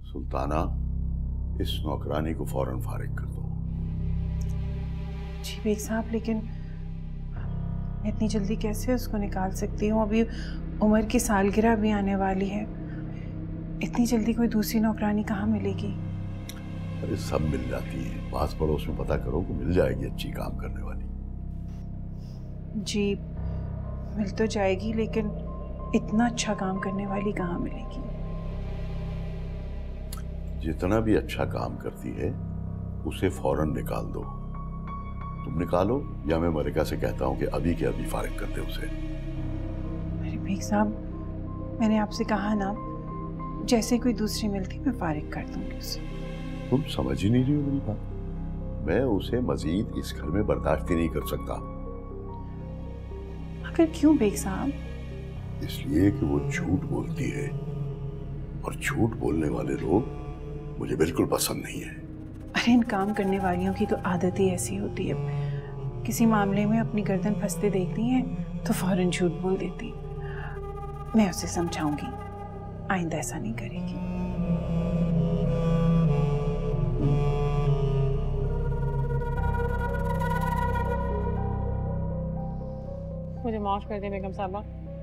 सुल्ताना, इस नौकरानी को फौरन फारिग कर दो। जी बेग साहब, लेकिन मैं इतनी जल्दी कैसे उसको निकाल सकती हूँ? अभी उमर की सालगिरह भी आने वाली है। इतनी जल्दी कोई दूसरी नौकरानी कहाँ मिलेगी? अरे सब मिल जाती है, पास पड़ोस में पता करो कि मिल जाएगी अच्छी काम करने वाली। जी मिल तो जाएगी, लेकिन इतना अच्छा काम करने वाली कहाँ मिलेगी? जितना भी अच्छा काम करती है उसे फौरन निकाल दो। तुम निकालो या मैं मलिका से कहता हूँ कि अभी के अभी फारिग कर दे उसे। अरे बेग साहब, मैंने आपसे कहा ना, जैसे कोई दूसरी मिलती मैं फारिग कर दूंगी उसे। तुम समझ ही नहीं रही हो मेरी बात। मैं उसे मजीद इस घर में बर्दाश्त ही नहीं कर सकता। आखिर क्यों बेग साहब? इसलिए कि वो झूठ बोलती है, और झूठ बोलने वाले लोग मुझे बिल्कुल पसंद नहीं है। अरे इन काम करने वालियों की तो आदत ही ऐसी होती है, किसी मामले में अपनी गर्दन फंसते देखती हैं तो फौरन झूठ बोल देती। मैं उसे समझाऊंगी, आइंदा ऐसा नहीं करेगी। मुझे माफ कर दे बेगम साहबा,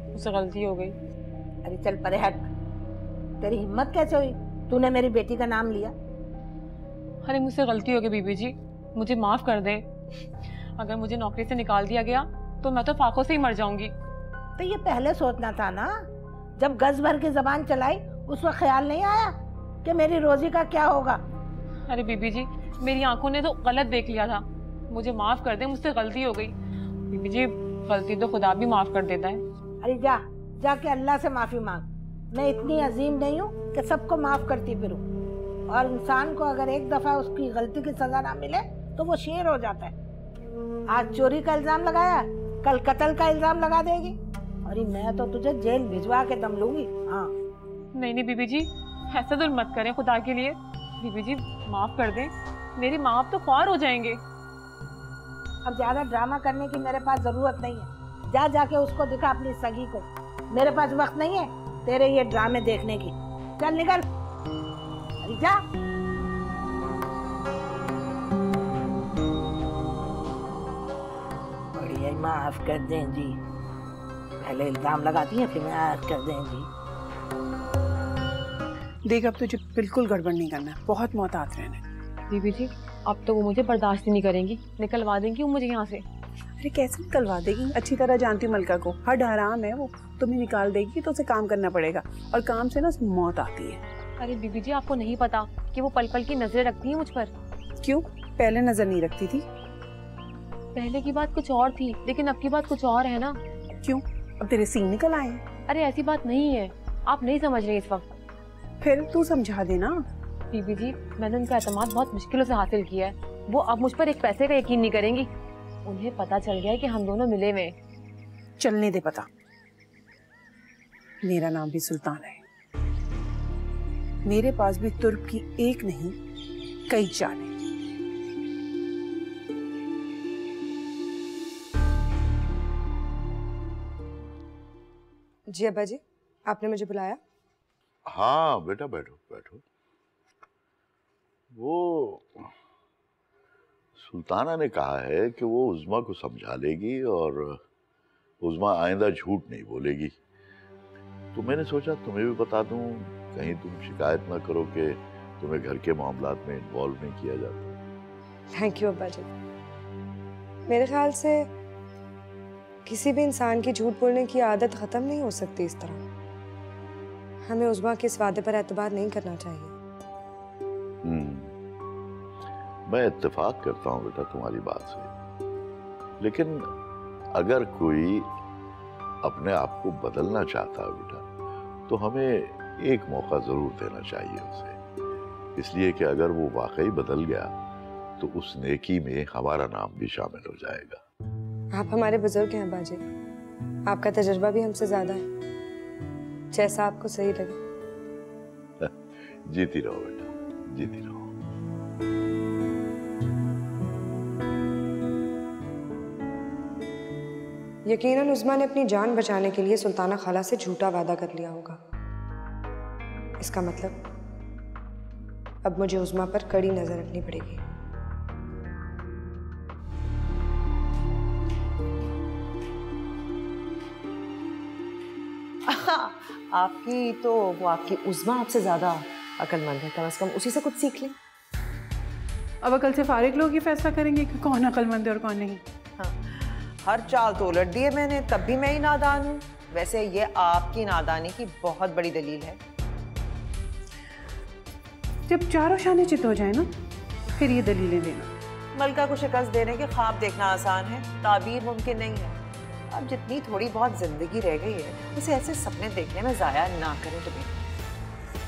मुझसे गलती हो गई। अरे चल परे हट, तेरी हिम्मत कैसे हुई? तूने मेरी बेटी का नाम लिया। अरे मुझसे गलती हो गई बीबी जी, मुझे माफ कर दे। अगर मुझे नौकरी से निकाल दिया गया तो मैं तो फाकों से ही मर जाऊंगी। तो ये पहले सोचना था ना, जब गज भर की जबान चलाई उस वक्त ख्याल नहीं आया कि मेरी रोजी का क्या होगा? अरे बीबी जी, मेरी आंखों ने तो गलत देख लिया था, मुझे माफ कर दे, मुझसे गलती हो गई। बीबी जी, गलती तो खुदा भी माफ कर देता है। अरे जा जाके अल्लाह से माफी मांग। मैं इतनी अजीम नहीं हूँ कि सबको माफ करती फिरूं। और इंसान को अगर एक दफा उसकी गलती की सजा ना मिले तो वो शेर हो जाता है। आज चोरी का इल्जाम लगाया, कल कत्ल का इल्जाम लगा देगी। अरे मैं तो तुझे जेल भिजवा के दम लूंगी। हाँ नहीं नहीं बीबी जी, ऐसा तो मत करें खुदा के लिए। बीबी जी माफ कर दें, मेरी माँ बाप तो ख्वार हो जाएंगे। अब ज्यादा ड्रामा करने की मेरे पास जरूरत नहीं है। जा जाके उसको दिखा अपनी सगी को। मेरे पास वक्त नहीं है तेरे ये ड्रामे देखने की। चल निकल, अरे जा। बढ़िया, माफ कर दें जी। पहले इल्जाम लगाती हैं फिर माफ कर दें जी। देख, अब तुझे बिल्कुल गड़बड़ नहीं करना है, बहुत मोहतात रहना है। बीबी जी, अब तो वो मुझे बर्दाश्त ही नहीं करेंगी, निकलवा देंगी वो मुझे यहाँ से। अरे कैसे निकलवा देगी? अच्छी तरह जानती हूँ मलका को, हर हराम है वो। तुम्हें निकाल देगी तो उसे काम करना पड़ेगा, और काम से ना मौत आती है। अरे बीबी जी, आपको नहीं पता कि वो पल पल की नजरें रखती है मुझ पर। क्यों? पहले नजर नहीं रखती थी? पहले की बात कुछ और थी, लेकिन अब की बात कुछ और है ना। क्यों? अब तेरे सींग निकल आए हैं? अरे ऐसी बात नहीं है, आप नहीं समझ रहे इस वक्त। फिर तू समझा देना। बीबी जी, मैंने उनका एतमाद बहुत मुश्किलों से हासिल किया है। वो अब मुझ पर एक पैसे का यकीन नहीं करेंगी। उन्हें पता चल गया है कि हम दोनों मिले हुए। चलने दे पता। मेरा नाम भी सुल्तान है। मेरे पास भी तुर्क की एक नहीं कई चाल है। जी अब्बा जी, आपने मुझे बुलाया? हाँ बेटा, बैठो बैठो। वो सुल्ताना ने कहा है कि वो उज़्मा को समझा लेगी और उज़्मा आइंदा झूठ नहीं बोलेगी। तो मैंने सोचा तुम्हें भी बता दूं, कहीं तुम शिकायत ना करो कि तुम्हें घर के मामलात में इन्वॉल्व नहीं किया जाता। थैंक यू अब्बा जी। मेरे ख्याल से किसी भी इंसान की झूठ बोलने की आदत खत्म नहीं हो सकती इस तरह। हमें उज़्मा के इस वादे पर एतबार नहीं करना चाहिए। मैं इत्तेफाक करता हूँ बेटा तुम्हारी बात से, लेकिन अगर कोई अपने आप को बदलना चाहता है बेटा, तो हमें एक मौका जरूर देना चाहिए उसे। इसलिए कि अगर वो वाकई बदल गया तो उस नेकी में हमारा नाम भी शामिल हो जाएगा। आप हमारे बुजुर्ग हैं अब्बा जी, आपका तजुर्बा भी हमसे ज्यादा है। जैसा आपको सही लगे। जीती रहो बेटा, जीती रहो। यकीनन उज़्मा ने अपनी जान बचाने के लिए सुल्ताना खाला से झूठा वादा कर लिया होगा। इसका मतलब अब मुझे उज़मा पर कड़ी नजर रखनी पड़ेगी। आपकी तो वो आपकी उज़मा आपसे ज्यादा अक्लमंद है, कम से कम उसी से कुछ सीख लें। अब कल से फारिग लोग ही फैसला करेंगे कि कौन अक्लमंद है और कौन नहीं। हाँ, हर चाल तो उलट दी है मैंने, तब भी मैं ही नादान हूँ। वैसे ये आपकी नादानी की बहुत बड़ी दलील है। जब चारों शाने चित हो जाए ना, फिर ये दलीलें देना। मलका को शिकस्त देने के ख्वाब देखना आसान है, ताबीर मुमकिन नहीं है। अब जितनी थोड़ी बहुत जिंदगी रह गई है उसे ऐसे सपने देखने में ज़ाया ना करें तुम्हें,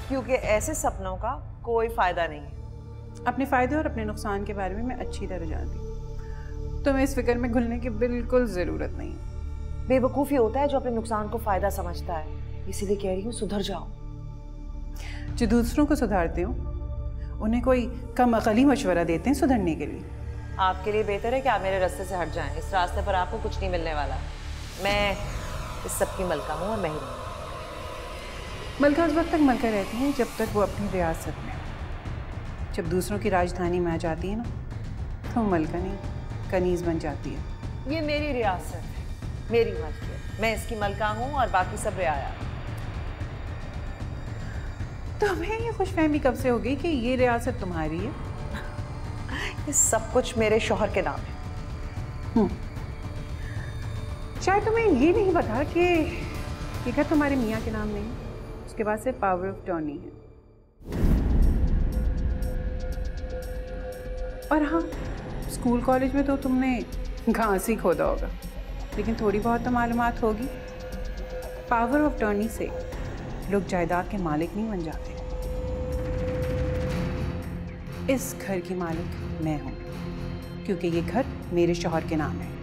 क्योंकि ऐसे सपनों का कोई फायदा नहीं है। अपने फ़ायदे और अपने नुकसान के बारे में मैं अच्छी तरह जानती हूँ, तुम्हें इस फिक्र में घुलने की बिल्कुल ज़रूरत नहीं है। बेवकूफ़ी होता है जो अपने नुकसान को फ़ायदा समझता है, इसीलिए कह रही हूँ सुधर जाओ। जो दूसरों को सुधारते हो उन्हें कोई कम अकली मशवरा देते हैं सुधरने के लिए। आपके लिए बेहतर है कि आप मेरे रास्ते से हट जाएं। इस रास्ते पर आपको कुछ नहीं मिलने वाला। मैं इस सब की मलका हूँ और मैं ही रहूँगी। मलका उस वक्त तक मलका रहती है जब तक वो अपनी रियासत में हो। जब दूसरों की राजधानी में आ जाती है ना, तो मलका नहीं कनीज बन जाती है। ये मेरी रियासत है, मेरी मलकियत। मैं इसकी मलका हूँ और बाकी सब रियाया। तो हमें ये खुशफहमी कब से हो गई कि ये रियासत तुम्हारी है? ये सब कुछ मेरे शौहर के नाम है। शायद तुम्हें ये नहीं पता कि ये घर तुम्हारे मियाँ के नाम नहीं, उसके बाद सिर्फ पावर ऑफ टर्नी है। और हाँ, स्कूल कॉलेज में तो तुमने घास ही खोदा होगा, लेकिन थोड़ी बहुत तो मालूमात होगी। पावर ऑफ टर्नी से लोग जायदाद के मालिक नहीं बन जाते। इस घर की मालिक मैं हूँ, क्योंकि ये घर मेरे शौहर के नाम है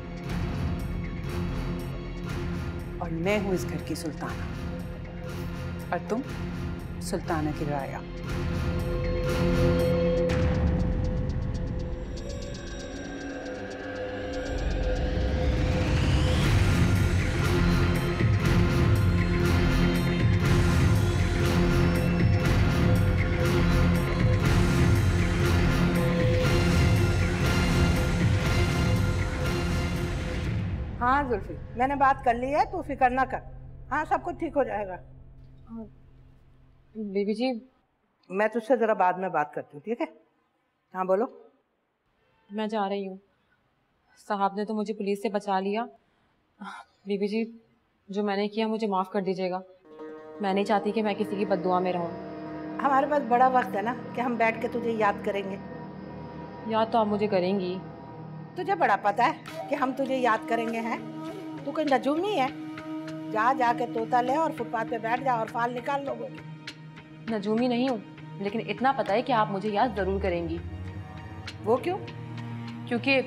और मैं हूँ इस घर की सुल्ताना और तुम सुल्ताना की राया। हाँ जुल्फी, मैंने बात कर ली है, तू फिक्र ना कर। हाँ, सब कुछ ठीक हो जाएगा। बीबी जी, मैं तुझसे जरा बाद में बात करती हूँ, ठीक है? हाँ बोलो। मैं जा रही हूँ। साहब ने तो मुझे पुलिस से बचा लिया। बीबी जी, जो मैंने किया मुझे माफ़ कर दीजिएगा। मैं नहीं चाहती कि मैं किसी की बद्दुआ में रहूँ। हमारे पास बड़ा वक्त है ना कि हम बैठ के तुझे याद करेंगे। याद तो आप मुझे करेंगी। तुझे बड़ा पता है कि हम तुझे याद करेंगे हैं। तू कोई नजूमी है? जाके तोता ले और फुटपाथ पे बैठ जा और फाल निकाल लोगे। नजूमी नहीं हूँ, लेकिन इतना पता है कि आप मुझे याद ज़रूर करेंगी। वो क्यों? क्योंकि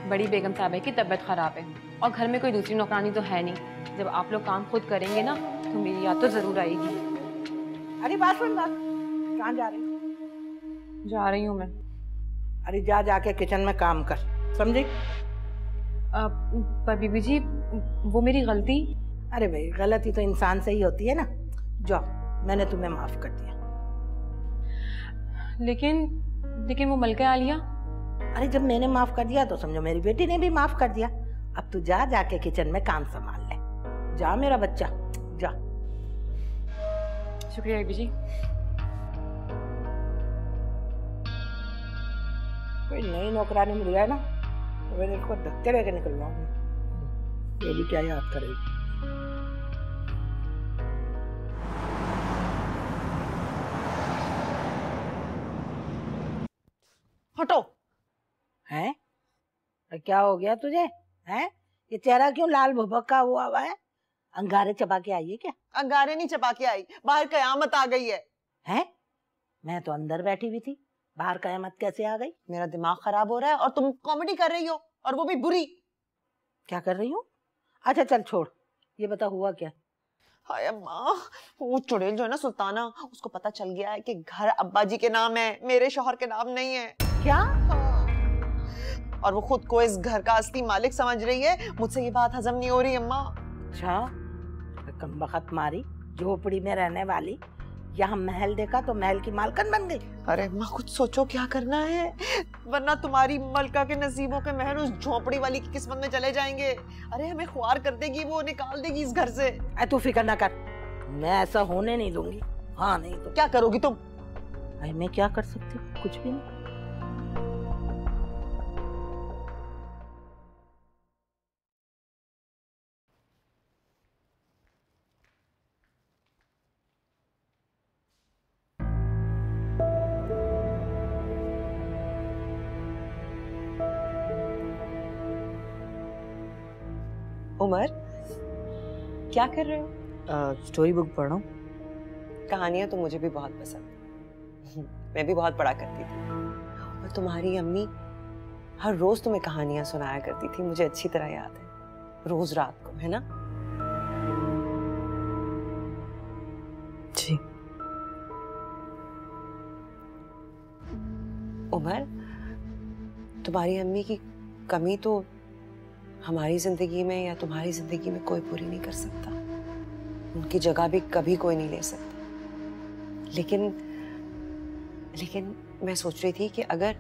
बड़ी बेगम साहब की तबीयत ख़राब है और घर में कोई दूसरी नौकरानी तो है नहीं। जब आप लोग काम खुद करेंगे ना, तो मेरी याद तो ज़रूर आएगी। अरे बात सुन, बात कहाँ जा रही? जा रही हूँ मैं। अरे जाके किचन में काम कर, समझी? पर बीबी जी, वो मेरी गलती। अरे भाई, गलती तो इंसान से ही होती है ना। जाओ, मैंने तुम्हें माफ कर दिया। लेकिन वो मलका आलिया। अरे जब मैंने माफ कर दिया तो समझो मेरी बेटी ने भी माफ कर दिया। अब तू जाके किचन में काम संभाल ले। जा मेरा बच्चा, जा। शुक्रिया बीबी जी। कोई नई नौकरानी मिल जाए ना तो मैंने इसको धक्के लेके निकलवाऊंगी। ये भी क्या याद करेगी। हटो। हैं? क्या हो गया तुझे? हैं? ये चेहरा क्यों लाल भभका हुआ है? अंगारे चबा के आई है क्या? अंगारे नहीं चबा के आई, बाहर कयामत आ गई है। हैं? मैं तो अंदर बैठी हुई थी, बाहर कयामत कैसे आ गई? मेरा दिमाग खराब हो रहा है और तुम कॉमेडी कर रही हो, और वो भी बुरी। क्या कर रही हूँ? अच्छा चल छोड़, ये बता हुआ क्या? हाय अम्मा, वो चुड़ैल जो है ना सुल्ताना, उसको पता चल गया है कि घर अब्बा जी के नाम है, मेरे शौहर के नाम नहीं है। क्या? और वो खुद को इस घर का असली मालिक समझ रही है। मुझसे ये बात हजम नहीं हो रही अम्मा। अच्छा, कमबख्त मारी, झोपड़ी में रहने वाली, यहाँ महल देखा तो महल की मालकन बन गई। अरे अम्मा कुछ सोचो क्या करना है, वरना तुम्हारी मलका के नसीबों के महल उस झोपड़ी वाली की किस्मत में चले जाएंगे। अरे हमें ख्वार कर देगी, वो निकाल देगी इस घर से। तू फिक्र ना कर, मैं ऐसा होने नहीं दूंगी। हाँ नहीं तो क्या करोगी तुम? अरे मैं क्या कर सकती हूँ, कुछ भी नहीं। उमर क्या कर रहे हो? स्टोरी बुक पढ़ रहा हूँ। कहानियां तो मुझे भी बहुत पसंद है। मैं भी बहुत पढ़ा करती थी। और तुम्हारी अम्मी हर रोज तुम्हें कहानियां सुनाया करती थी, मुझे अच्छी तरह याद है। रोज रात को, है ना? जी। उमर, तुम्हारी अम्मी की कमी तो हमारी जिंदगी में या तुम्हारी जिंदगी में कोई पूरी नहीं कर सकता। उनकी जगह भी कभी कोई नहीं ले सकता। लेकिन मैं सोच रही थी कि अगर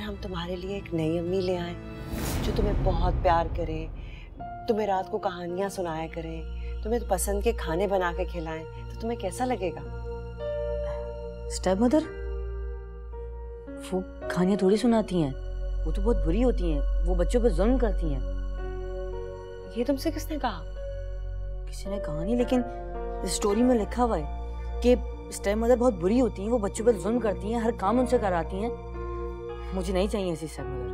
हम तुम्हारे लिए एक नई अम्मी ले आए जो तुम्हें बहुत प्यार करे, तुम्हें रात को कहानियां सुनाया करे, तुम्हें पसंद के खाने बना के खिलाएं, तो तुम्हें कैसा लगेगा? स्टेप मदर वो कहानियां थोड़ी सुनाती हैं, वो तो बहुत बुरी होती हैं, वो बच्चों पर जुल्म करती हैं। ये तुमसे किसने कहा? किसी ने कहा नहीं, लेकिन स्टोरी में लिखा हुआ है कि स्टेप मदर बहुत बुरी होती हैं, वो बच्चों पर जुल्म करती हैं, हर काम उनसे कराती हैं। मुझे नहीं चाहिए ऐसी स्टेप मदर।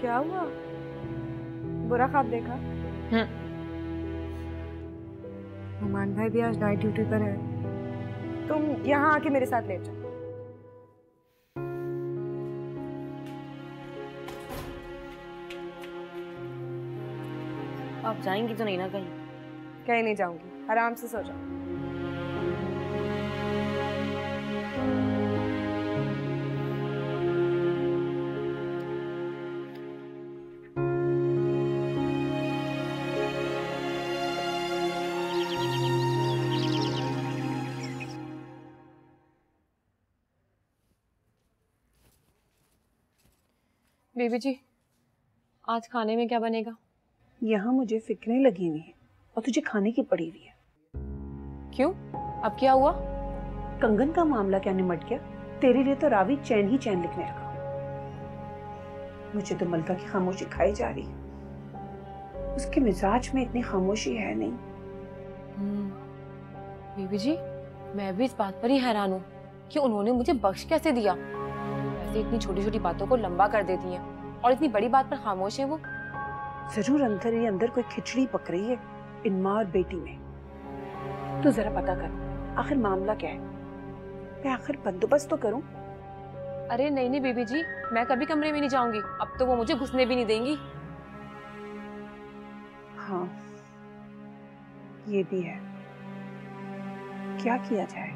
क्या हुआ? बुरा ख्वाब देखा? नुमान भाई भी आज नाइट ड्यूटी पर है। तुम यहाँ आके मेरे साथ लेट जाओ। आप जाएंगी तो नहीं ना कहीं? कहीं नहीं जाऊंगी, आराम से सो जाओ। बेबी जी, आज खाने में क्या बनेगा? यहाँ मुझे फिक्रें लगी हुई हैं और तुझे खाने की पड़ी हुई है। क्यों? अब क्या हुआ? कंगन का मामला क्या निमट गया? तेरे लिए तो रावी चैन ही चैन लिखने लगा। मुझे तो मलका की खामोशी खाई जा रही है। उसके मिजाज में इतनी खामोशी है नहीं। बेबी जी, मैं भी इस बात पर ही हैरान हूँ कि उन्होंने मुझे बख्श कैसे दिया। वैसे इतनी छोटी छोटी बातों को लंबा कर देती हैं और इतनी बड़ी बात पर खामोश है वो। जरूर अंदर ही अंदर कोई खिचड़ी पक रही है इन माँ और बेटी में। तो जरा पता कर आखिर मामला क्या है। मैं आखिर बंदोबस्त तो करूं। अरे नहीं नहीं बेबी जी, मैं कभी कमरे में नहीं जाऊंगी। अब तो वो मुझे घुसने भी नहीं देंगी। हाँ ये भी है। क्या किया जाए?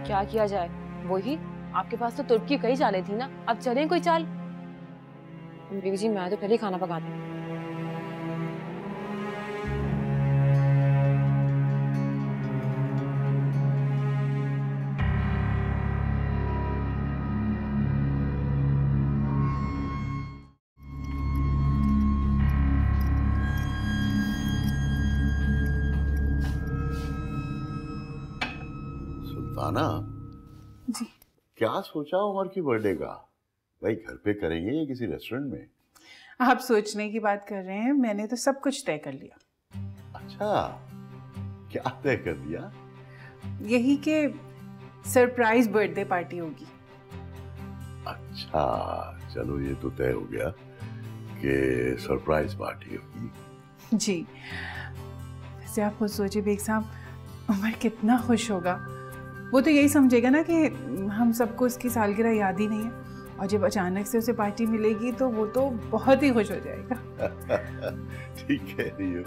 क्या किया जाए? वही, आपके पास तो तुर्क की कई चालें थी ना, अब चलें कोई चाल। बेबी जी मैं तो पहले ही खाना पकाती हूँ। सुल्ताना जी। क्या सोचा उमर की बर्थडे का? भाई घर पे करेंगे या किसी रेस्टोरेंट में? आप सोचने की बात कर रहे हैं, मैंने तो सब कुछ तय कर लिया। अच्छा, क्या तय कर दिया? यही कि सरप्राइज बर्थडे पार्टी होगी। अच्छा चलो, ये तो तय हो गया कि सरप्राइज पार्टी होगी। जी। वैसे आप खुद सोचिए बेग साहब, उमर कितना खुश होगा। वो तो यही समझेगा ना कि हम सबको उसकी सालगिरह याद ही नहीं है, और जब अचानक से उसे पार्टी मिलेगी तो वो तो बहुत ही खुश हो जाएगा। ठीक कह रही हो,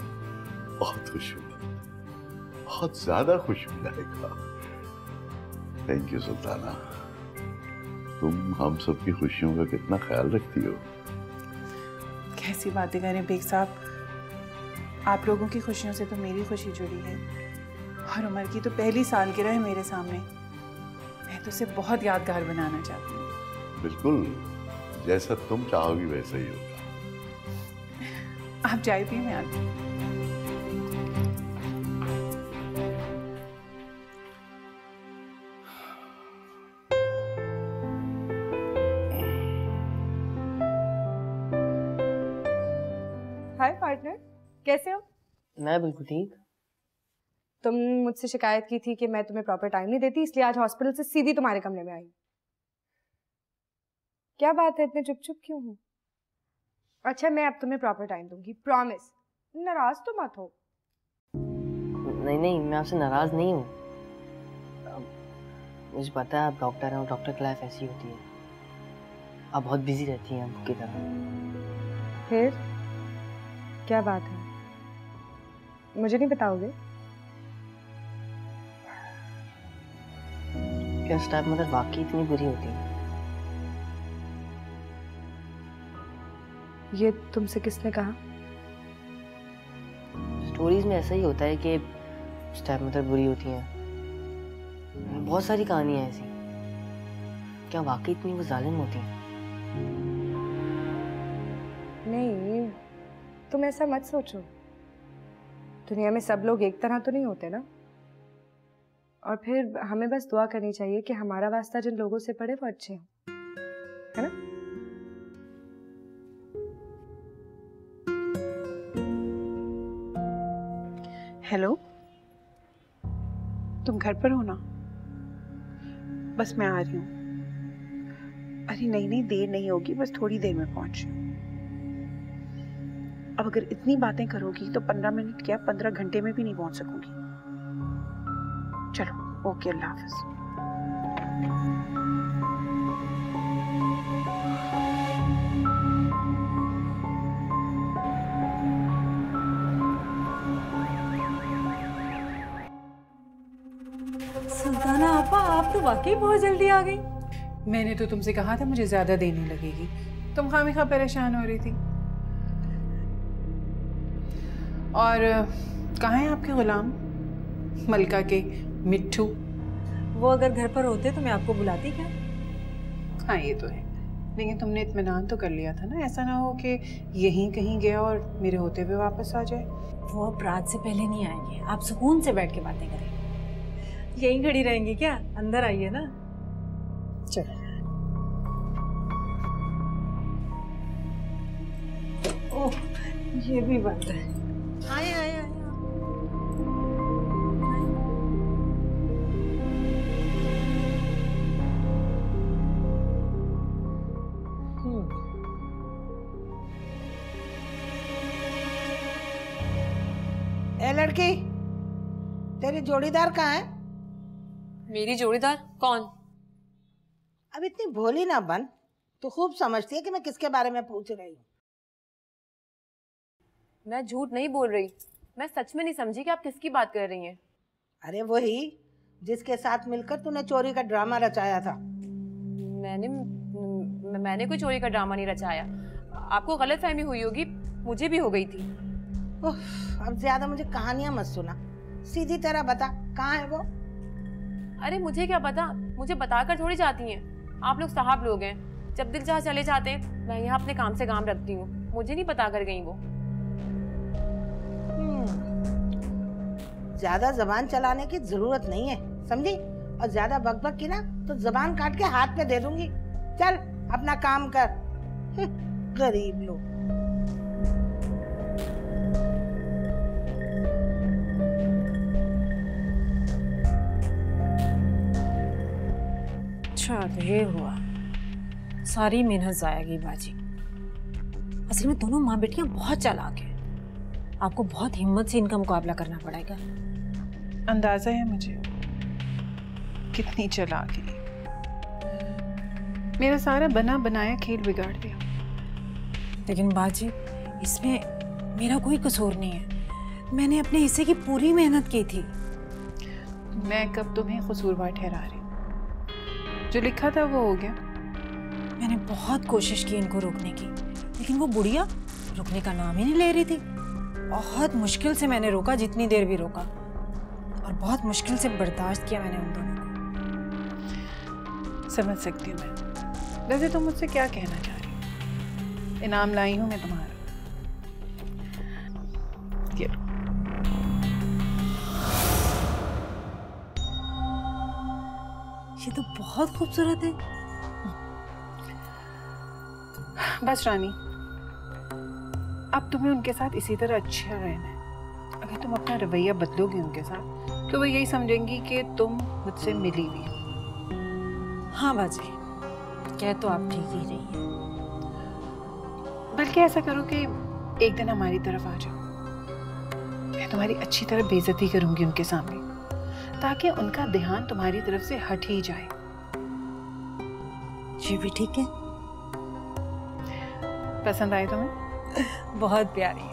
बहुत खुश होगा, बहुत ज्यादा खुश हो जाएगा। थैंक यू सुल्ताना, तुम हम सबकी खुशियों का कितना ख्याल रखती हो। कैसी बातें करें बेग साहब, आप लोगों की खुशियों से तो मेरी खुशी जुड़ी है, और उमर की तो पहली सालगिरह है मेरे सामने। मैं तो उसे बहुत यादगार बनाना चाहती हूँ। बिल्कुल, जैसा तुम चाहोगी वैसा ही होगा। आप चाय पिए, मैं आती हूँ। हाय पार्टनर, कैसे हो? मैं बिल्कुल ठीक। तुम मुझसे शिकायत की थी कि मैं तुम्हें प्रॉपर टाइम नहीं देती, इसलिए आज हॉस्पिटल से सीधी तुम्हारे कमरे में आई। क्या बात है, इतने चुप चुप क्यों हो? अच्छा, मैं अब तुम्हें प्रॉपर टाइम दूंगी, प्रॉमिस। नाराज तो मत हो। नहीं नहीं, मैं आपसे नाराज नहीं हूँ। मुझे पता है आप डॉक्टर हैं और डॉक्टर की लाइफ ऐसी होती है, आप बहुत बिजी रहती हैं हमकी तरह। फिर क्या बात है, मुझे नहीं बताओगे? क्या स्टेप मदर वाकई इतनी बुरी होती है? ये तुमसे किसने कहा? स्टोरीज में ऐसा ही होता है कि स्टेप मदर बुरी होती हैं, बहुत सारी कहानियां ऐसी। क्या वाकई इतनी वो जालिम होती हैं? नहीं, तुम ऐसा मत सोचो। दुनिया में सब लोग एक तरह तो नहीं होते ना। और फिर हमें बस दुआ करनी चाहिए कि हमारा वास्ता जिन लोगों से पड़े वो अच्छे हों, है ना? हेलो, तुम घर पर हो ना? बस मैं आ रही हूँ। अरे नहीं नहीं, देर नहीं होगी, बस थोड़ी देर में पहुंच। अब अगर इतनी बातें करोगी तो 15 मिनट क्या 15 घंटे में भी नहीं पहुंच सकूंगी। चलो, ओके, अल्लाह हाफिज। सुल्ताना आपा, आप तो वाकई बहुत जल्दी आ गई। मैंने तो तुमसे कहा था मुझे ज्यादा देर नहीं लगेगी, तुम खामिखा परेशान हो रही थी। और कहाँ हैं आपके गुलाम, मलका के मिट्ठू? वो अगर घर पर होते तो मैं आपको बुलाती क्या? हाँ ये तो है, लेकिन तुमने इत्मीनान तो कर लिया था ना, ऐसा ना हो कि यहीं कहीं गया और मेरे होते हुए वापस आ जाए। वो अब रात से पहले नहीं आएंगे, आप सुकून से बैठ के बातें करें। यहीं खड़ी रहेंगी क्या? अंदर आइए ना। चलो। ओह, ये भी बात है। आए आए आए। ए लड़की, तेरी जोड़ीदार कहाँ है? मेरी जोड़ीदार? कौन? अब इतनी भोली ना बन, तू खूब समझती है कि मैं किसके बारे में पूछ रही हूँ। मैं झूठ नहीं बोल रही, मैं सच में नहीं समझी कि आप किसकी बात कर रही हैं। अरे वही जिसके साथ मिलकर तूने चोरी का ड्रामा रचाया था। मैंने कोई चोरी का ड्रामा नहीं रचाया, आपको गलतफहमी हुई होगी, मुझे भी हो गई थी। अब ज्यादा मुझे कहानियां मत सुना, सीधी तरह बता कहाँ है वो? अरे मुझे क्या पता, मुझे बताकर थोड़ी जाती हैं। आप लोग साहब लोग हैं, जब दिल चाह चले जाते हैं। मैं यहाँ अपने काम से काम रखती हूँ, मुझे नहीं पता कर गई वो। ज्यादा जबान चलाने की जरूरत नहीं है, समझी? और ज्यादा बकबक की ना तो जबान काट के हाथ पे दे दूंगी। चल अपना काम कर। गरीब लोग। अच्छा तो ये हुआ, सारी मेहनत जाया गई बाजी। असल में दोनों माँ बेटियां बहुत चालाक हैं। आपको बहुत हिम्मत से इनका मुकाबला करना पड़ेगा। अंदाजा है मुझे कितनी चालाक है। मेरा सारा बना बनाया खेल बिगाड़ दिया। लेकिन बाजी, इसमें मेरा कोई कसूर नहीं है। मैंने अपने हिस्से की पूरी मेहनत की थी। मैं कब तुम्हें कसूरवार ठहरा रही हूँ? जो लिखा था वो हो गया। मैंने बहुत कोशिश की इनको रोकने की, लेकिन वो बुढ़िया रुकने का नाम ही नहीं ले रही थी। बहुत मुश्किल से मैंने रोका, जितनी देर भी रोका, और बहुत मुश्किल से बर्दाश्त किया मैंने उन दोनों को। समझ सकती हूँ मैं। वैसे तुम मुझसे क्या कहना चाह रही हो? इनाम लाई हूँ मैं तुम्हारा। ये लो। ये तो बहुत खूबसूरत है। बस रानी, अब तुम्हें उनके साथ इसी तरह अच्छा रहना है। अगर तुम अपना रवैया बदलोगी उनके साथ तो वो यही समझेंगी कि तुम मुझसे मिली हुई हो। हाँ बाजी, कह तो आप ठीक ही रही हैं। बल्कि ऐसा करो कि एक दिन हमारी तरफ आ जाओ। मैं तुम्हारी अच्छी तरह बेइज्जती करूंगी उनके सामने, ताकि उनका ध्यान तुम्हारी तरफ से हट ही जाए। ये भी ठीक है। पसंद आए तुम्हें? बहुत प्यारी है।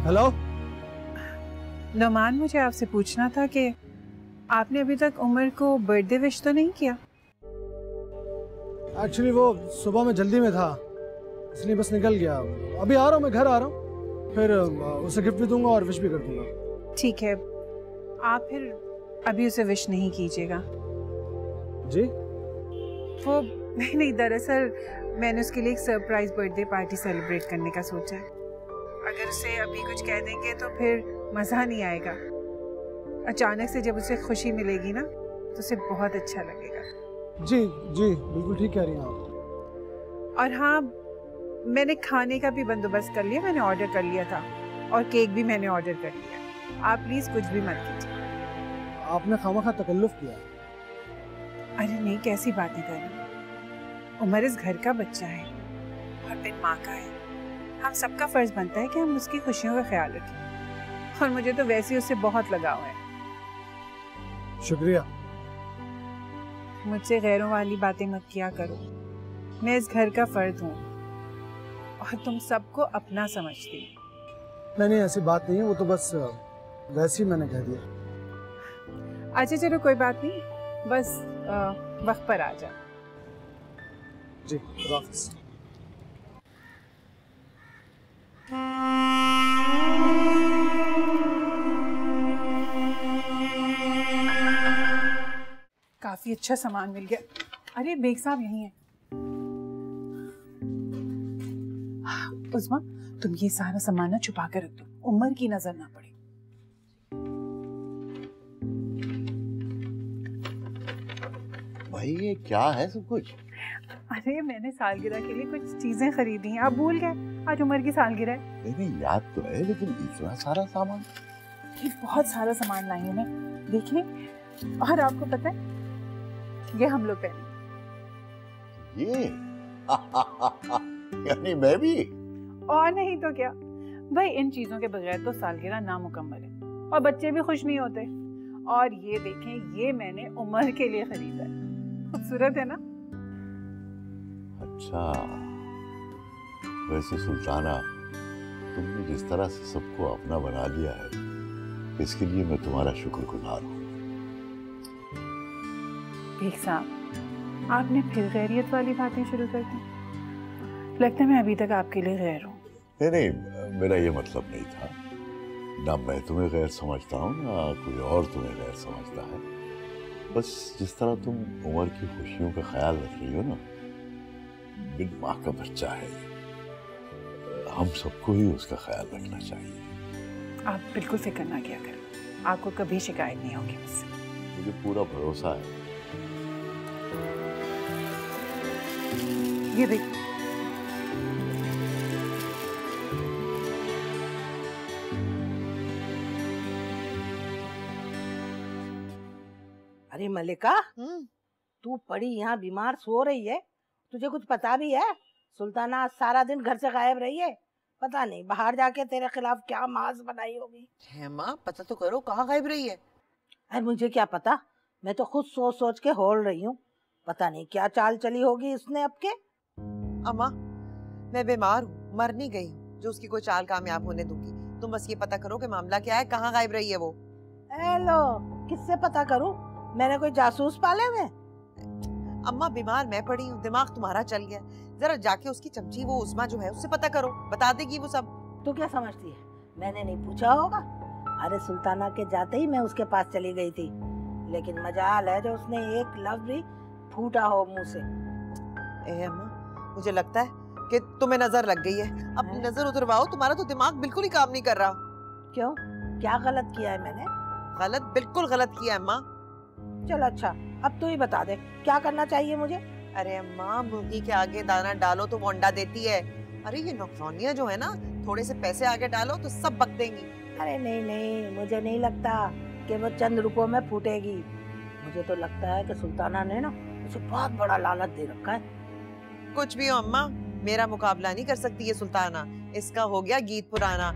हेलो नोमान, मुझे आपसे पूछना था कि आपने अभी तक उमर को बर्थडे विश तो नहीं किया? एक्चुअली वो सुबह में जल्दी में था, इसलिए बस निकल गया। अभी आ रहा हूँ, मैं घर आ रहा हूँ, फिर उसे गिफ्ट भी दूंगा और विश भी कर दूंगा। ठीक है, आप फिर अभी उसे विश नहीं कीजिएगा। जी? वो नहीं, दरअसल मैंने उसके लिए एक सरप्राइज बर्थडे पार्टी सेलिब्रेट करने का सोचा है। अगर उसे अभी कुछ कह देंगे तो फिर मज़ा नहीं आएगा। अचानक से जब उसे खुशी मिलेगी ना तो उसे बहुत अच्छा लगेगा। जी जी, बिल्कुल ठीक कह रही हैं आप। और हाँ, मैंने खाने का भी बंदोबस्त कर लिया। मैंने ऑर्डर कर लिया था और केक भी मैंने ऑर्डर कर लिया। आप प्लीज़ कुछ भी मत कीजिए। आपने खामखा तकल्लुफ़ किया। अरे नहीं, कैसी बातें कर रही हैं? उमर इस घर का बच्चा है और बिन माँ का है। हम सबका फर्ज बनता है कि हम उसकी खुशियों का ख्याल रखें, और मुझे तो वैसे ही उससे बहुत लगाव है। शुक्रिया। मुझसे गैरों वाली बातें मत किया करो। मैं इस घर का फर्द हूँ और तुम सबको अपना समझती हो। नहीं, ऐसी बात नहीं है, वो तो बस वैसे ही मैंने कह दिया। अच्छा चलो, कोई बात नहीं, बस वक्त पर आ जा। जी, खुदा हाफिज़। काफी अच्छा सामान मिल गया। अरे बेग साहब यहीं है। उस्मा, तुम ये सारा सामान ना छुपा कर रख दो, उमर की नजर ना पड़े। भाई ये क्या है सब कुछ? अरे मैंने सालगिरह के लिए कुछ चीजें खरीदी हैं। आप भूल गए, आज उमर की सालगिरह है। नहीं याद तो है, लेकिन इतना सारा सामान? ये बहुत सारा सामान लाई हूँ मैं, देखिए। और आपको पता है, ये हम लोग पहने। ये यानी मैं भी? और नहीं तो क्या भाई, इन चीजों के बगैर तो सालगिरह नामुकम्मल है और बच्चे भी खुश नहीं होते। और ये देखें, ये मैंने उमर के लिए खरीदा है। खूबसूरत है ना? अच्छा, वैसे सुल्ताना, तुमने जिस तरह से सबको अपना बना लिया है, इसके लिए मैं तुम्हारा शुक्रगुजार हूँ। बेग साहब, आपने फिर गैरियत वाली बातें शुरू कर दी। लगता है मैं अभी तक आपके लिए गैर हूँ। नहीं, मेरा ये मतलब नहीं था। ना मैं तुम्हें गैर समझता हूँ, ना कोई और तुम्हें गैर समझता है। बस जिस तरह तुम उमर की खुशियों का ख्याल रख रही हो ना, बिन माँ का बच्चा है, हम सबको ही उसका ख्याल रखना चाहिए। आप बिल्कुल फिक्र ना किया करें, आपको कभी शिकायत नहीं होगी मुझसे। मुझे पूरा भरोसा है। ये देख, अरे मलिका, तू पड़ी यहाँ बीमार सो रही है, तुझे कुछ पता भी है? सुल्ताना आज सारा दिन घर से गायब रही है। पता नहीं बाहर जाके तेरे खिलाफ क्या माज बनाई होगी। है माँ, पता तो करो कहाँ गायब रही है। अरे मुझे क्या पता, मैं तो खुद सोच सोच के होल रही हूँ। पता नहीं क्या चाल चली होगी इसने अब के। अम्मा, मैं बीमार हूँ, मर नहीं गई हूँ जो उसकी कोई चाल कामयाब होने दूंगी। तुम बस ये पता करो कि मामला क्या है, कहाँ गायब रही है वो। हेलो, किससे पता करूँ? मैंने कोई जासूस पाले हुए? अम्मा, बीमार मैं पड़ी हूँ, दिमाग तुम्हारा चल गया। जरा जाके उसकी चमची वो उस्मा जो है उससे पता करो, बता देगी वो सब। तू क्या समझती है मैंने नहीं पूछा होगा? अरे सुल्ताना के जाते ही मैं उसके पास चली गई थी, लेकिन मजाल है जो उसने एक लफ्ज भी फूटा हो मुंह से। अम्मा, मुझे लगता है कि तुम्हें नजर लग गई है। अब नजर उतरवाओ, तुम्हारा तो दिमाग बिल्कुल ही काम नहीं कर रहा। क्यों, क्या गलत किया है मैंने? गलत, बिल्कुल गलत किया है अम्मा। चल अच्छा, अब तू ही बता दे क्या करना चाहिए मुझे। अरे अम्मा, मुर्गी के आगे दाना डालो तो वो अंडा देती है। अरे ये नौकरानियां जो है ना, थोड़े से पैसे आगे डालो तो सब बक देंगी। अरे नहीं नहीं, मुझे नहीं लगता कि वो चंद रुपयों में फूटेगी। मुझे तो लगता है कि सुल्ताना ने ना उसे बहुत बड़ा लालच दे रखा है। कुछ भी हो अम्मा, मेरा मुकाबला नहीं कर सकती ये सुल्ताना। इसका हो गया गीत पुराना।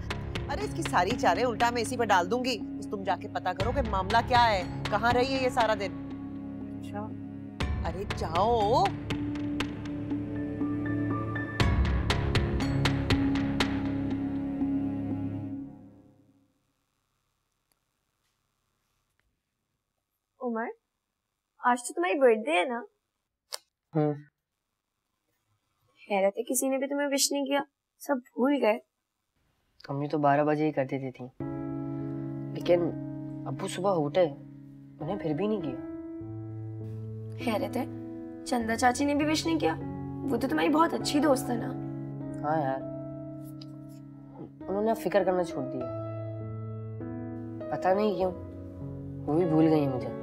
अरे इसकी सारी चालें उल्टा मैं इसी पर डाल दूंगी। बस तुम जाके पता करो कि मामला क्या है, कहाँ रही है ये सारा दिन। अच्छा, अरे जाओ। उमर, आज तो तुम्हारी बर्थडे है ना? हैरत है, किसी ने भी तुम्हें विश नहीं किया, सब भूल गए। अम्मी तो 12 बजे ही कर देती थी, लेकिन अब्बू सुबह उठे, उन्हें फिर भी नहीं किया। हैरत है, चंदा चाची ने भी विश नहीं किया। वो तो तुम्हारी बहुत अच्छी दोस्त है ना। हाँ यार, उन्होंने फिक्र करना छोड़ दिया। पता नहीं क्यों, वो भी भूल गई मुझे।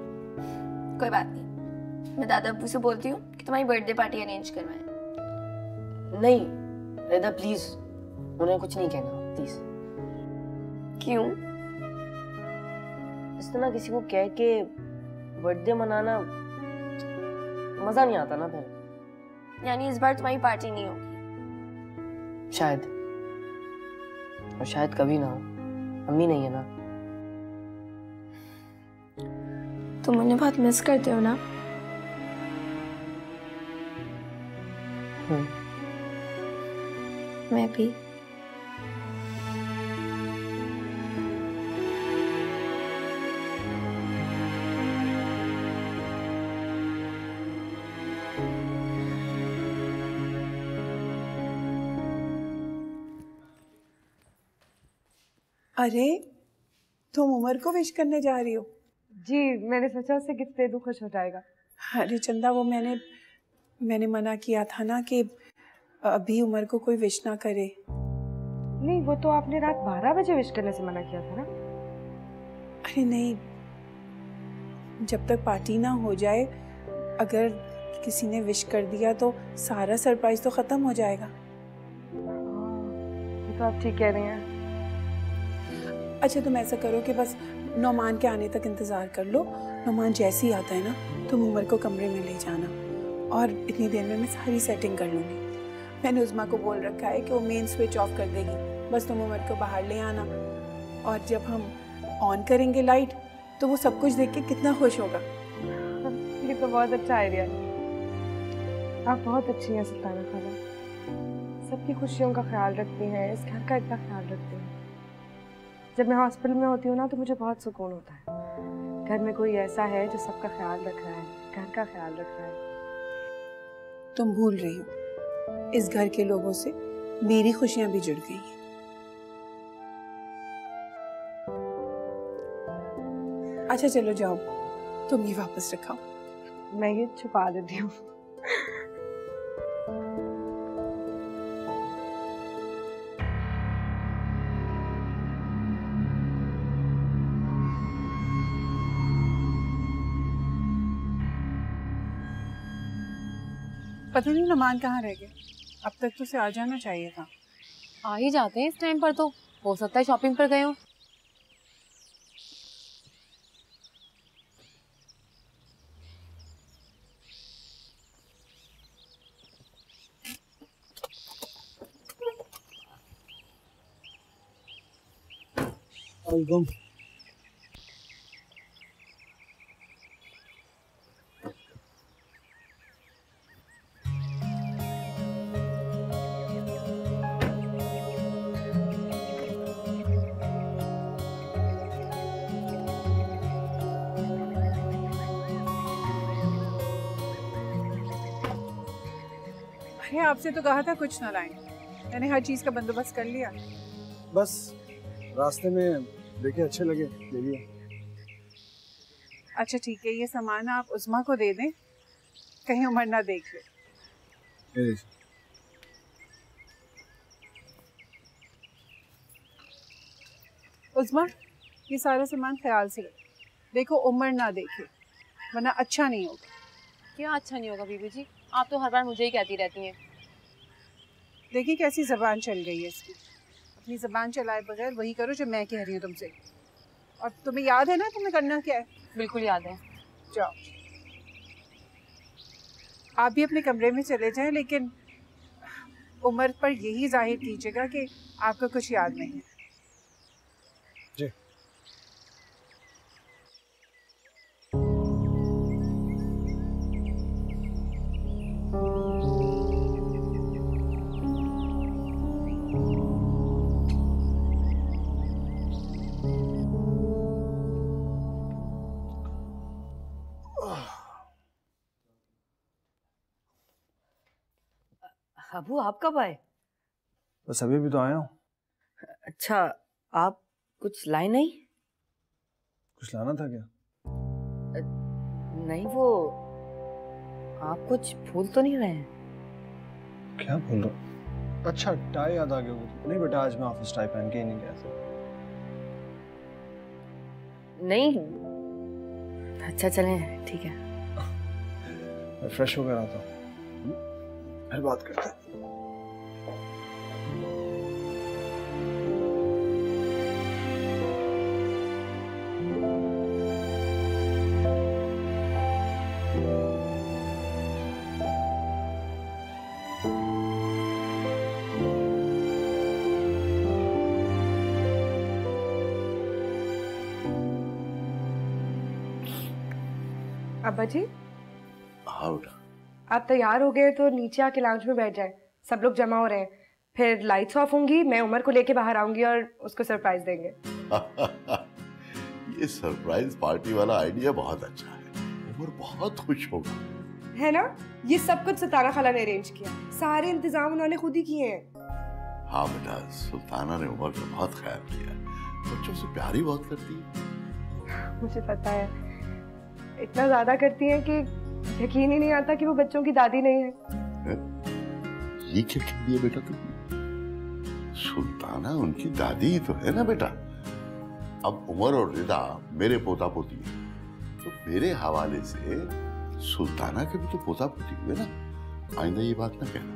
कोई बात नहीं, मैं दादा अब्बू से बोलती हूँ कि तुम्हारी बर्थडे पार्टी अरेंज करवाएं। नहीं रेदा, प्लीज उन्हें कुछ नहीं कहना, प्लीज। क्यों? इस तरह किसी को कह के बर्थडे मनाना मजा नहीं आता ना फिर। यानी इस बार तुम्हारी पार्टी नहीं होगी? शायद, और शायद कभी ना हो। अम्मी नहीं है ना। तुम उन्हें बहुत मिस करते हो ना? मैं भी। अरे, तुम उमर को विश करने जा रही हो? जी, मैंने सोचा उससे गिफ्ट दे दूं, खुश हो जाएगा। अरे चंदा, वो मैंने मना किया था ना कि अभी उमर को कोई विश ना करे। नहीं, वो तो आपने रात 12 बजे विश करने से मना किया था ना। अरे नहीं, जब तक पार्टी ना हो जाए, अगर किसी ने विश कर दिया तो सारा सरप्राइज तो खत्म हो जाएगा। ये तो आप ठीक कह रही हैं। अच्छा, तुम ऐसा करो कि बस नौमान के आने तक इंतज़ार कर लो। नौमान जैसे ही आता है ना, तुम उमर को कमरे में ले जाना, और इतनी देर में मैं सारी सेटिंग कर लूँगी। मैंने उज़मा को बोल रखा है कि वो मेन स्विच ऑफ कर देगी, बस तुम उमर को बाहर ले आना। और जब हम ऑन करेंगे लाइट, तो वो सब कुछ देख के कितना खुश होगा। ये तो बहुत अच्छा आइडिया है। आप बहुत अच्छी हैं सुल्ताना खाला, सबकी खुशियों का ख्याल रखती हैं, इस घर का इतना ख्याल रखती हैं। जब मैं हॉस्पिटल में होती हूँ ना तो मुझे बहुत सुकून होता है। घर में कोई ऐसा है जो सबका ख्याल रख रहा है, घर का ख्याल रख रहा है। तुम भूल रही हो, इस घर के लोगों से मेरी खुशियां भी जुड़ गई हैं। अच्छा चलो जाओ, तुम ये वापस रखाओ। मैं ये छुपा देती हूँ। पता नहीं नमान कहाँ रह गए, अब तक तो उसे आ जाना चाहिए था। आ ही जाते हैं इस टाइम पर, तो हो सकता है शॉपिंग पर गए हो। अरे आपसे तो कहा था कुछ ना लाएं, मैंने हर चीज का बंदोबस्त कर लिया। बस रास्ते में देखे अच्छे लगे, ले लिए। अच्छा ठीक है, ये सामान आप उस्मा को दे दें, कहीं उमर ना देख ले। उस्मा, ये सारा सामान ख्याल से देखो, उमर ना देखे, वरना अच्छा नहीं होगा। क्या अच्छा नहीं होगा बीबी जी? आप तो हर बार मुझे ही कहती रहती हैं। देखिए कैसी जबान चल गई है इसकी, अपनी जबान चलाए बगैर वही करो जो मैं कह रही हूँ तुमसे। और तुम्हें याद है ना तुम्हें करना क्या है? बिल्कुल याद है। जाओ, आप भी अपने कमरे में चले जाएं, लेकिन उमर पर यही जाहिर कीजिएगा कि आपको कुछ याद नहीं है। जी। अबू आप कब आए? बस अभी भी तो आया हूँ। अच्छा, आप कुछ लाए नहीं? कुछ लाना था क्या? नहीं, वो आप कुछ भूल तो नहीं रहे हैं? क्या भूल रहा हूँ? अच्छा, टाई याद आ गया होगा। नहीं बेटा, आज मैं ऑफिस टाई पहन के ही नहीं गया था। नहीं, अच्छा चलें, ठीक है। मैं फ्रेश होकर आता हूँ, फिर बात करते हैं। अब्बा जी, हाँ बेटा। आप तैयार हो गए तो नीचे आके लाउंज में बैठ जाएं। सब लोग जमा हो रहे हैं। फिर लाइट्स ऑफ होंगी, मैं उमर को लेके बाहर आऊंगी और उसको सरप्राइज देंगे। ये सरप्राइज पार्टी वाला आइडिया बहुत अच्छा है, उमर बहुत खुश होगा। है ना? ये सब कुछ सुल्ताना खाला ने अरेंज किया, सारे इंतजाम उन्होंने खुद ही किए हैं। हाँ बेटा, सुल्ताना ने उमर का बहुत ख्याल किया, बच्चों से प्यार ही बहुत करती है। मुझे पता है, इतना ज्यादा करती हैं कि यकीन ही नहीं आता कि वो बच्चों की दादी नहीं है। ये क्या कह दिया बेटा तुमने? सुल्ताना उनकी दादी ही तो है ना बेटा। अब उमर और रिदा मेरे पोता पोती है, तो मेरे हवाले से सुल्ताना के भी तो पोता पोती हुए ना। आइंदा ये बात ना कहना।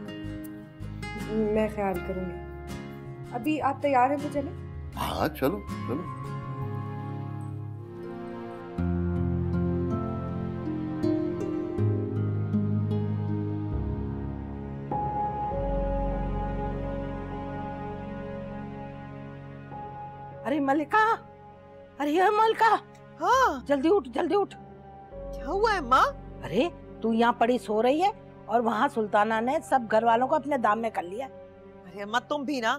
मैं ख्याल करूंगी। अभी आप तैयार हैं तो चले? हाँ चलो चलो। अरे मलिका, अरे ये मलिका, हाँ, जल्दी उठ जल्दी उठ। क्या हुआ है माँ? अरे तू यहाँ पड़ी सो रही है और वहाँ सुल्ताना ने सब घर वालों को अपने दाम में कर लिया। अरे अम्मा तुम भी ना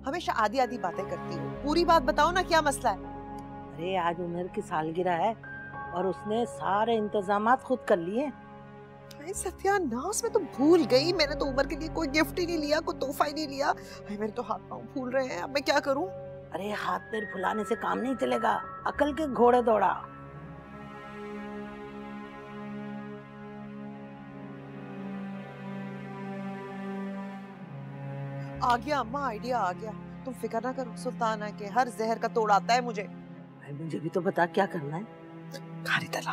हमेशा आधी आधी बातें करती हो, पूरी बात बताओ ना, क्या मसला है? अरे आज उमर की सालगिरह है और उसने सारे इंतजामात खुद कर लिए। अरे सत्यानाश, मैं तो भूल गई, मैंने तो उमर के लिए कोई गिफ्ट ही नहीं लिया, कोई तोहफा ही नहीं लिया। अरे मेरे तो हाथ पांव फूल रहे हैं, अब मैं क्या करूं? अरे हाथ पैर फुलाने से काम नहीं चलेगा, अकल के घोड़े दौड़ा। आ गया अम्मा, आइडिया आ गया। तुम फिक्र ना करो, सुल्ताना के हर जहर का तोड़ आता है मुझे। मुझे भी तो बता क्या करना है। खारी तला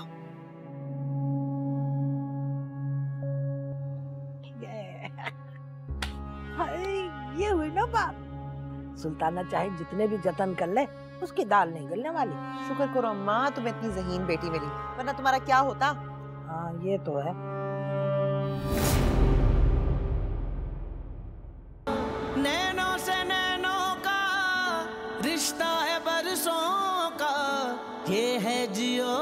ये हुई ना बात। सुल्ताना चाहे जितने भी जतन कर ले, उसकी दाल नहीं गलने वाली। शुक्र करो अम्मा, तुम इतनी ज़हीन बेटी मिली, वरना तुम्हारा क्या होता। हाँ ये तो है। नैनों से नैनों का रिश्ता है बरसों का, ये है जियो